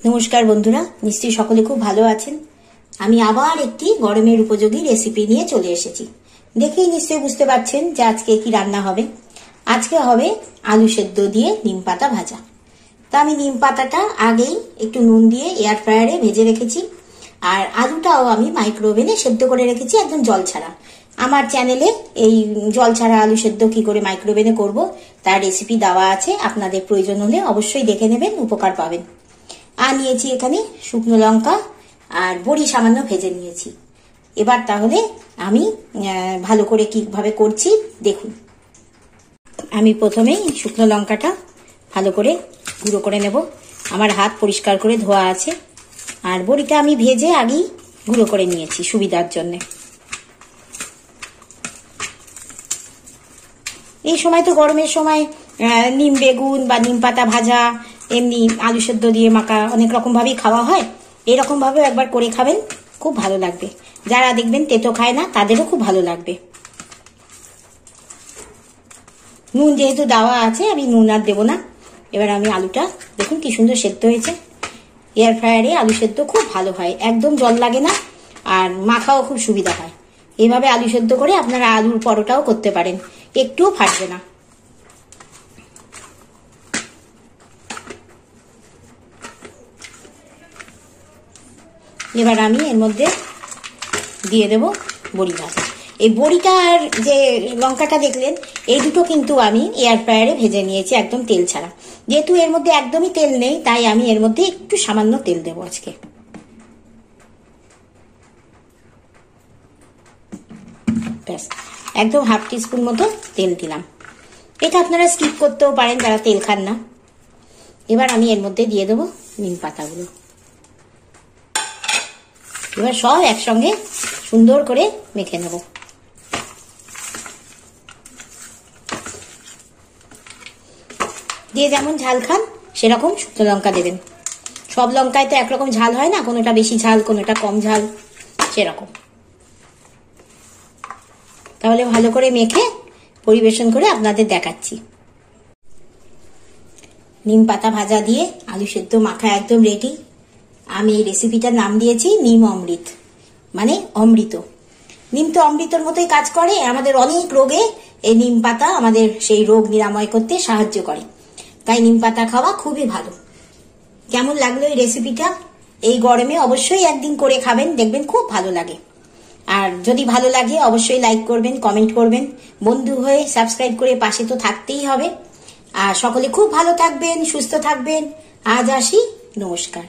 নমস্কার বন্ধুরা, নিশ্চয়ই সকলে খুব ভালো আছেন। আমি আবার একটি গরমের উপযোগী রেসিপি নিয়ে চলে এসেছি। দেখেই নিশ্চয়ই বুঝতে পারছেন যে আজকে কি রান্না হবে। আজকে হবে আলু সেদ্ধ দিয়ে নিম পাতা ভাজা। তা আমি নিম পাতাটা আগেই একটু নুন দিয়ে এয়ার ফ্রায়ারে ভেজে রেখেছি, আর আলুটাও আমি মাইক্রোওভেনে সেদ্ধ করে রেখেছি একদম জল ছাড়া। আমার চ্যানেলে এই জল ছাড়া আলু সেদ্ধ কি করে মাইক্রোওভেনে করব তার রেসিপি দেওয়া আছে, আপনাদের প্রয়োজন হলে অবশ্যই দেখে নেবেন, উপকার পাবেন। আর নিয়েছি এখানে শুকনো লঙ্কা আর বড়ি সামান্য ভেজে নিয়েছি। এবার তাহলে আমি ভালো করে কিভাবে করছি দেখুন। আমি প্রথমেই শুকনো লঙ্কাটা ভালো করে গুঁড়ো করে নেব। আমার হাত পরিষ্কার করে ধোয়া আছে, আর বড়িটা আমি ভেজে আগেই গুঁড়ো করে নিয়েছি সুবিধার জন্য। এই সময় তো গরমের সময় নিম বেগুন বা নিম পাতা ভাজা, এমনি আলু সেদ্ধ দিয়ে মাখা অনেক রকম ভাবেই খাওয়া হয়। এরকম ভাবেও একবার করে খাবেন, খুব ভালো লাগবে। যারা দেখবেন তেতো খায় না তাদেরও খুব ভালো লাগবে। নুন যেহেতু দেওয়া আছে আমি নুন আর দেবো না। এবার আমি আলুটা দেখুন কি সুন্দর সেদ্ধ হয়েছে। এয়ার ফ্রায়ারে আলু সেদ্ধ খুব ভালো হয়, একদম জল লাগে না, আর মাখাও খুব সুবিধা হয়। এইভাবে আলু সেদ্ধ করে আপনারা আলুর পরোটাও করতে পারেন, একটুও ফাটবে না। এবার আমি এর মধ্যে দিয়ে দেব বড়ি ভাজা। এই বড়িটা আর যে লঙ্কাটা দেখলেন এই দুটো কিন্তু আমি এয়ার ফ্রায়ারে ভেজে নিয়েছি একদম তেল ছাড়া। যেহেতু এর মধ্যে একদমই তেল নেই তাই আমি এর মধ্যে একটু সামান্য তেল দেবো আজকে। ব্যাস, একদম হাফ টিস্পুন মতো তেল দিলাম। এটা আপনারা স্কিপ করতেও পারেন যারা তেল খান না। এবার আমি এর মধ্যে দিয়ে দেবো নিম পাতাগুলো। এবার সব একসঙ্গে সুন্দর করে মেখে নেব। দিয়ে যেমন ঝাল খান সেরকম শুকনো লঙ্কা দেবেন। সব লঙ্কায় তো একরকম ঝাল হয় না, কোনোটা বেশি ঝাল কোনোটা কম ঝাল, সেরকম। তাহলে ভালো করে মেখে পরিবেশন করে আপনাদের দেখাচ্ছি। নিম পাতা ভাজা দিয়ে আলু সেদ্ধ মাখা একদম রেডি। আমি এই রেসিপিটার নাম দিয়েছি নিম অমৃত, মানে অমৃত। নিম তো অমৃতর মতোই কাজ করে, আমাদের অনেক রোগে এই নিম পাতা আমাদের সেই রোগ নিরাময় করতে সাহায্য করে। তাই নিম পাতা খাওয়া খুবই ভালো। কেমন লাগলো এই রেসিপিটা? এই গরমে অবশ্যই একদিন করে খাবেন, দেখবেন খুব ভালো লাগে। আর যদি ভালো লাগে অবশ্যই লাইক করবেন, কমেন্ট করবেন, বন্ধু হয়ে সাবস্ক্রাইব করে পাশে তো থাকতেই হবে। আর সকলে খুব ভালো থাকবেন, সুস্থ থাকবেন। আজ আসি, নমস্কার।